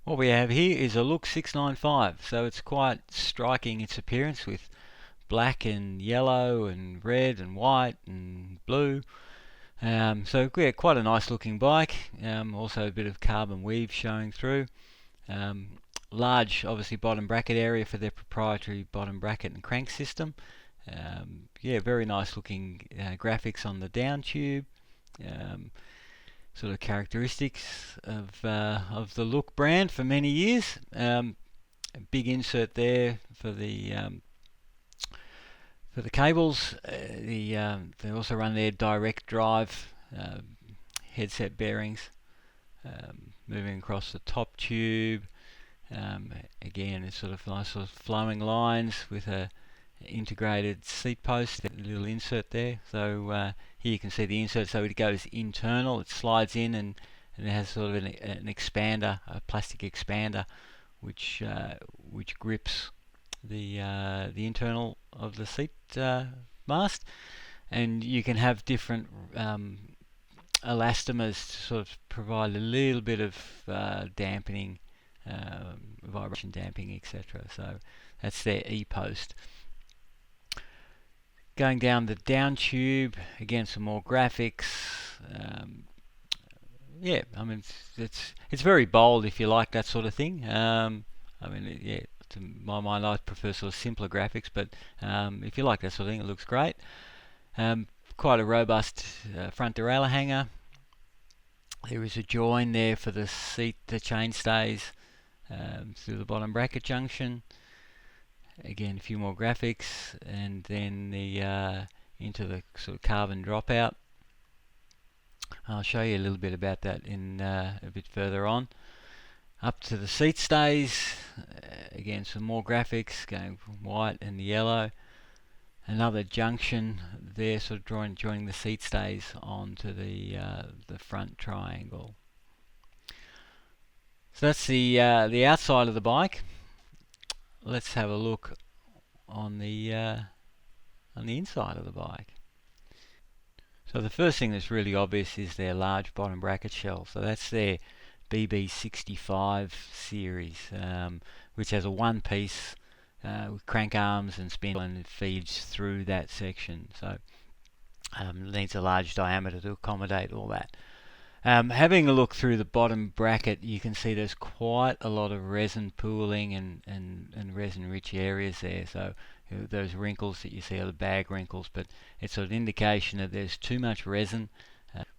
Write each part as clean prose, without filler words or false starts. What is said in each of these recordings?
What we have here is a Look 695, so it's quite striking its appearance with black and yellow and red and white and blue. So yeah, quite a nice looking bike. Also a bit of carbon weave showing through. Um, Large, obviously, bottom bracket area for their proprietary bottom bracket and crank system. Yeah, very nice looking graphics on the down tube. Um, Sort of characteristics of the Look brand for many years. A big insert there for the cables. They also run their direct drive headset bearings, moving across the top tube. Again, it's sort of nice sort of flowing lines with a integrated seat post, a little insert there. So here you can see the insert, so it goes internal, it slides in, and it has sort of an expander, a plastic expander, which grips the internal of the seat mast, and you can have different elastomers to sort of provide a little bit of dampening, vibration damping, etc. So that's their E-post. Going down the down tube, again some more graphics. Yeah, I mean it's very bold if you like that sort of thing. I mean, yeah, to my mind, I prefer sort of simpler graphics, but if you like that sort of thing, it looks great. Quite a robust front derailleur hanger. There is a join there for the seat, the chain stays through the bottom bracket junction. Again, a few more graphics, and then the into the sort of carbon dropout. I'll show you a little bit about that in a bit further on. Up to the seat stays, again some more graphics going from white and yellow. Another junction there, sort of joining the seat stays onto the front triangle. So that's the outside of the bike. Let's have a look on the inside of the bike. So the first thing that's really obvious is their large bottom bracket shell. So that's their BB65 series, which has a one-piece with crank arms and spindle, and it feeds through that section. So it needs a large diameter to accommodate all that. Having a look through the bottom bracket, you can see there's quite a lot of resin pooling and resin-rich areas there. So those wrinkles that you see are the bag wrinkles, but it's an indication that there's too much resin.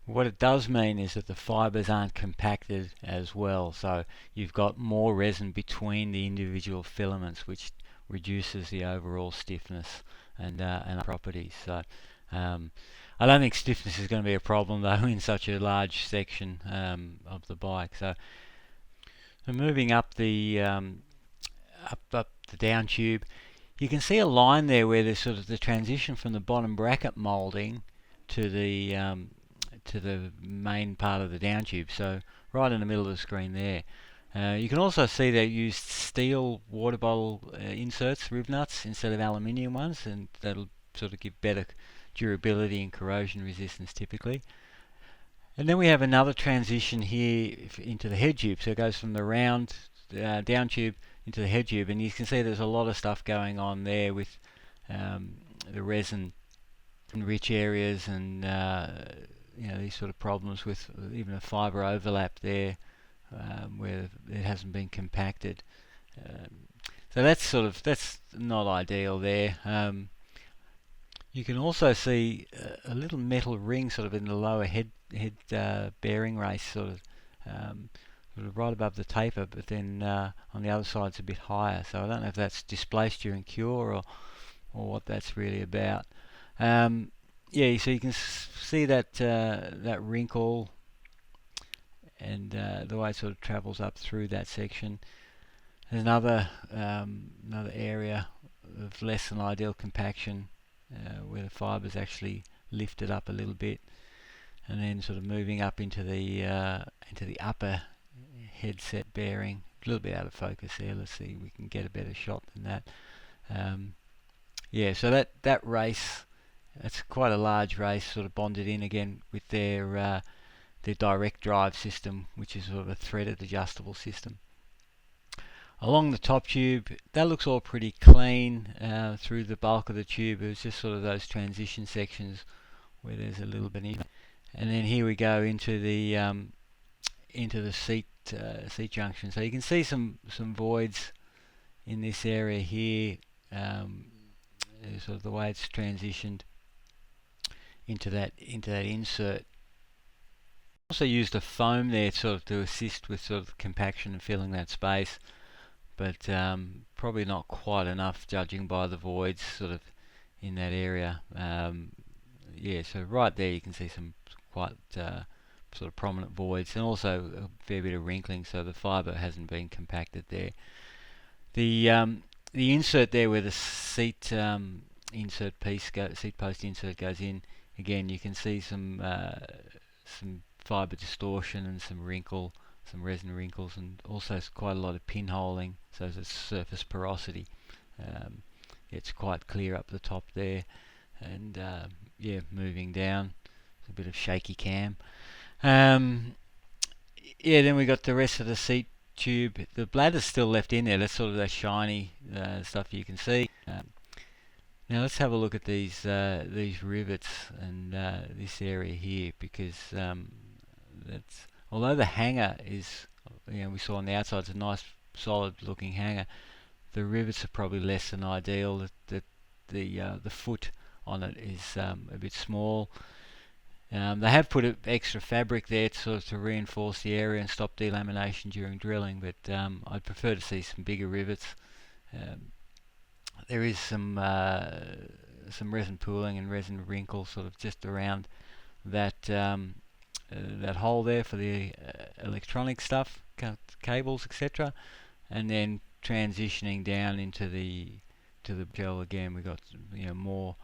What it does mean is that the fibres aren't compacted as well, so you've got more resin between the individual filaments, which reduces the overall stiffness and properties. So I don't think stiffness is going to be a problem though in such a large section of the bike. So moving up the up the down tube, you can see a line there where there's sort of the transition from the bottom bracket moulding to the main part of the down tube. So right in the middle of the screen there. You can also see they used steel water bottle inserts, rib nuts, instead of aluminium ones, and that'll sort of give better durability and corrosion resistance typically. And then we have another transition here into the head tube. So it goes from the round down tube into the head tube, and you can see there's a lot of stuff going on there with the resin in rich areas and these sort of problems with even a fibre overlap there where it hasn't been compacted. So that's not ideal there. You can also see a little metal ring sort of in the lower head bearing race, sort of right above the taper, but then on the other side it's a bit higher. So I don't know if that's displaced during cure or what that's really about. Yeah, so you can see that that wrinkle and the way it sort of travels up through that section. There's another area of less than ideal compaction where the fibres actually lifted up a little bit, and then sort of moving up into the upper headset bearing. A little bit out of focus there. Let's see if we can get a better shot than that. Yeah, so that race, that's quite a large race, sort of bonded in again with their direct drive system, which is sort of a threaded adjustable system. Along the top tube, that looks all pretty clean through the bulk of the tube. It was just sort of those transition sections where there's a little bit. And then here we go into the seat junction. So you can see some voids in this area here. Sort of the way it's transitioned into that insert. Also used a foam there sort of to assist with sort of compaction and filling that space, but probably not quite enough judging by the voids sort of in that area. Yeah, so right there you can see some quite sort of prominent voids, and also a fair bit of wrinkling, so the fibre hasn't been compacted there. The insert there where the seat insert piece seat post insert goes in, again you can see some fibre distortion and some resin wrinkles, and also quite a lot of pinholing, so there's surface porosity. It's quite clear up the top there, and yeah, moving down, it's a bit of shaky cam. Yeah, then we got the rest of the seat tube. The bladder's still left in there. That's sort of that shiny stuff you can see. Now let's have a look at these rivets and this area here, because that's, although the hanger is, we saw on the outside, it's a nice solid looking hanger, the rivets are probably less than ideal. The foot on it is a bit small. They have put extra fabric there to reinforce the area and stop delamination during drilling, but I'd prefer to see some bigger rivets. There is some resin pooling and resin wrinkle sort of just around that that hole there for the electronic stuff, cables, etc. And then transitioning down into the gel again, we got more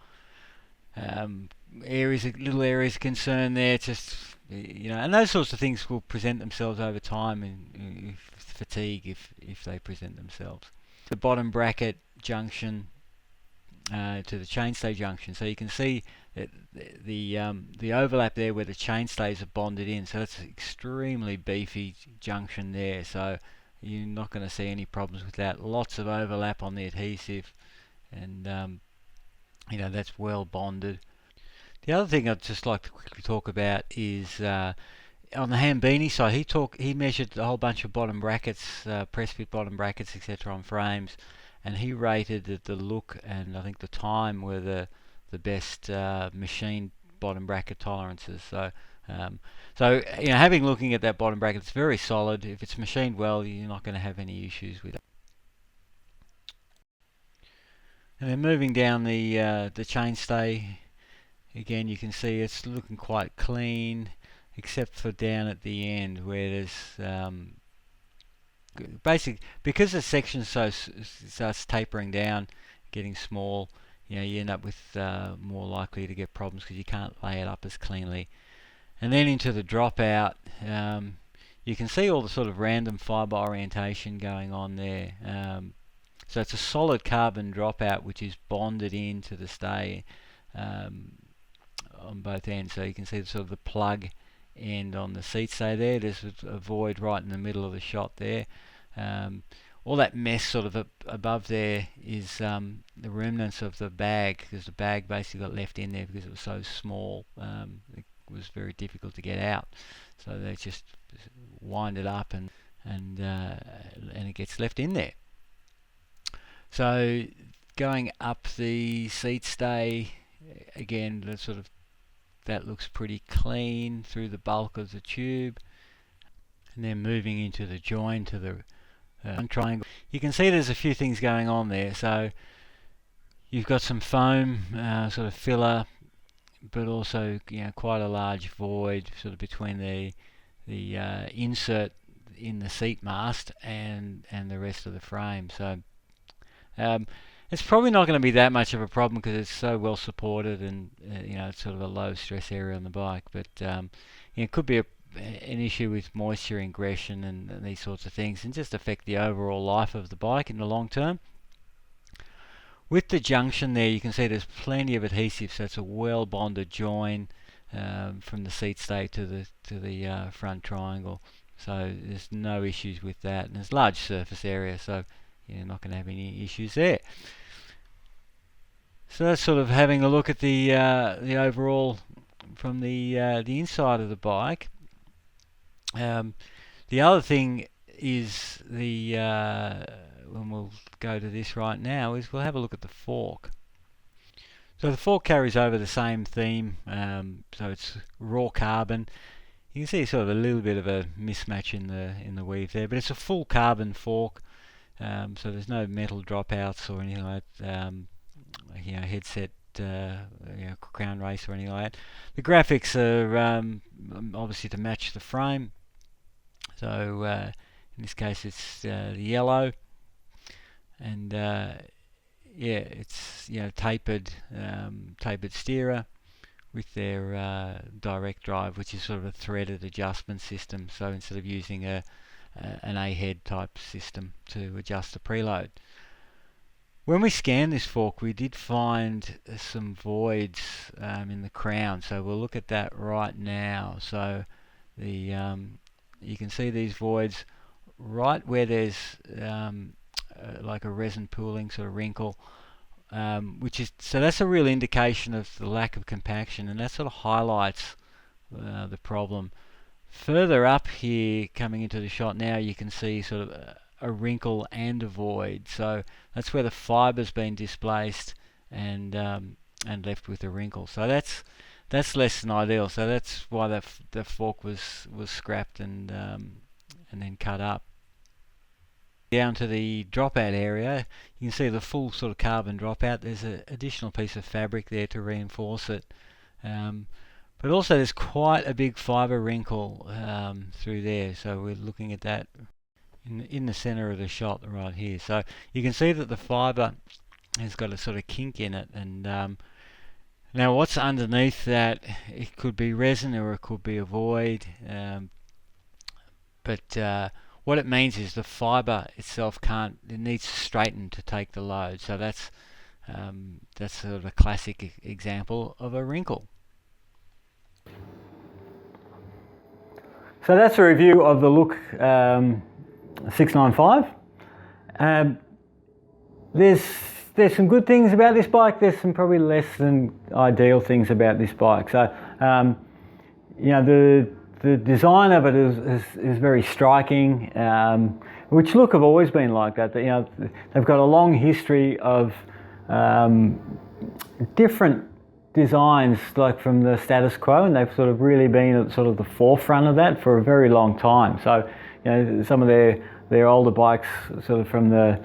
little areas of concern there, just and those sorts of things will present themselves over time, and fatigue if they present themselves. The bottom bracket junction to the chainstay junction, so you can see that the overlap there where the chainstays are bonded in, so that's an extremely beefy junction there, so you're not going to see any problems with that. Lots of overlap on the adhesive, and that's well bonded. The other thing I'd just like to quickly talk about is on the Hambini side, he measured a whole bunch of bottom brackets, press fit bottom brackets, etc. on frames, and he rated that the look and I think the time were the best machined bottom bracket tolerances. So looking at that bottom bracket, it's very solid. If it's machined well, you're not going to have any issues with it. And then moving down the chainstay, again you can see it's looking quite clean, except for down at the end where there's basically, because the section starts tapering down, getting small, you end up with more likely to get problems because you can't lay it up as cleanly. And then into the dropout, you can see all the sort of random fibre orientation going on there. So it's a solid carbon dropout which is bonded into the stay on both ends. So you can see sort of the plug end on the seat stay there. There's a void right in the middle of the shot there. All that mess sort of above there is the remnants of the bag, because the bag basically got left in there because it was so small. It was very difficult to get out. So they just wind it up and it gets left in there. So going up the seat stay, again, that looks pretty clean through the bulk of the tube. And then moving into the join to the triangle, you can see there's a few things going on there. So you've got some foam sort of filler, but also quite a large void sort of between the insert in the seat mast and the rest of the frame. So it's probably not going to be that much of a problem because it's so well supported, and it's sort of a low stress area on the bike. But it could be an issue with moisture ingression and these sorts of things, and just affect the overall life of the bike in the long term. With the junction there, you can see there's plenty of adhesive, so it's a well bonded join from the seat stay to the front triangle. so there's no issues with that, and there's large surface area, so you're not going to have any issues there. So that's sort of having a look at the overall from the inside of the bike. The other thing is when we'll go to this right now, is we'll have a look at the fork. So the fork carries over the same theme, so it's raw carbon. You can see sort of a little bit of a mismatch in the weave there, but it's a full carbon fork, so there's no metal dropouts or anything like that, headset, crown race or anything like that. The graphics are obviously to match the frame. So in this case it's the yellow, and it's tapered steerer with their direct drive, which is sort of a threaded adjustment system. So instead of using an A-head type system to adjust the preload. When we scanned this fork, we did find some voids in the crown, so we'll look at that right now. So you can see these voids right where there's like a resin pooling sort of wrinkle, so that's a real indication of the lack of compaction, and that sort of highlights the problem. Further up here, coming into the shot now, you can see sort of a wrinkle and a void. So that's where the fiber's been displaced and left with a wrinkle. So that's less than ideal. So that's why the fork was scrapped and then cut up. Down to the dropout area, you can see the full sort of carbon dropout. There's an additional piece of fabric there to reinforce it. But also there's quite a big fibre wrinkle through there, so we're looking at that in the centre of the shot right here. So you can see that the fibre has got a sort of kink in it, and now what's underneath that, it could be resin or it could be a void, but what it means is the fibre itself it needs to straighten to take the load. So that's sort of a classic example of a wrinkle. So that's a review of the Look 695. There's some good things about this bike. There's some probably less than ideal things about this bike. So the design of it is very striking, which Look have always been like that. They've got a long history of different designs, like from the status quo, and they've sort of really been at sort of the forefront of that for a very long time. So some of their older bikes, sort of from the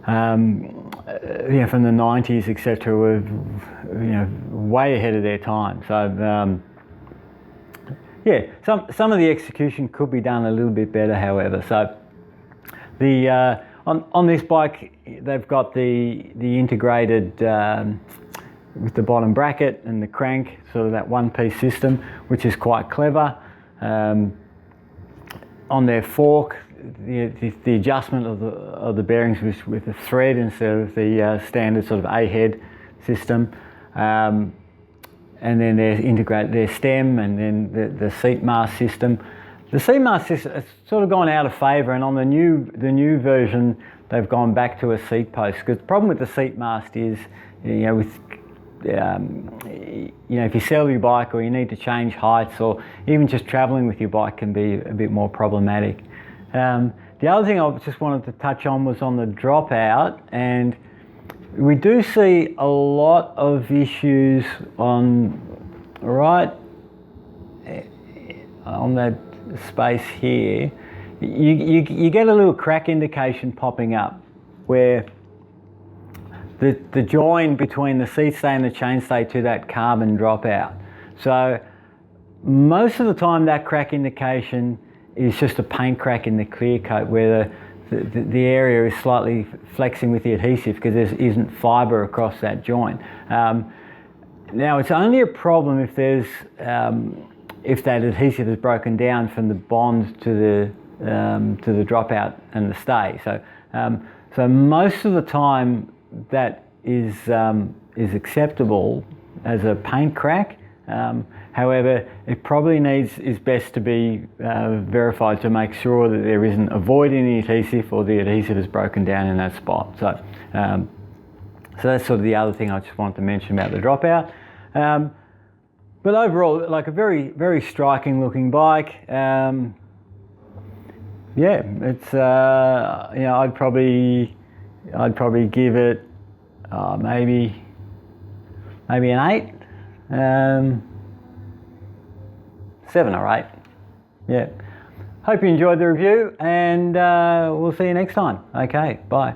from the 90s, etc., were way ahead of their time. So some of the execution could be done a little bit better, however. So the on this bike, they've got the integrated with the bottom bracket and the crank, sort of that one-piece system, which is quite clever. On their fork, the adjustment of the bearings with a thread instead of the standard sort of A-head system. And then they integrate their stem, and then the seat mast system. The seat mast system has sort of gone out of favour, and on the new version, they've gone back to a seat post. Because the problem with the seat mast is, if you sell your bike or you need to change heights, or even just travelling with your bike can be a bit more problematic. The other thing I just wanted to touch on was on the dropout, and we do see a lot of issues on that space here. You get a little crack indication popping up where the join between the seat stay and the chainstay to that carbon dropout. So most of the time that crack indication is just a paint crack in the clear coat where the area is slightly flexing with the adhesive because there isn't fibre across that joint. Now it's only a problem if if that adhesive is broken down from the bond to the dropout and the stay. So most of the time that is acceptable as a paint crack, However, it probably is best to be verified to make sure that there isn't a void in the adhesive or the adhesive is broken down in that spot. So that's sort of the other thing I just wanted to mention about the dropout. But overall, like a very, very striking looking bike. Yeah, it's I'd probably give it maybe an 8, 7 or 8. Yeah. Hope you enjoyed the review, and we'll see you next time. Okay, bye.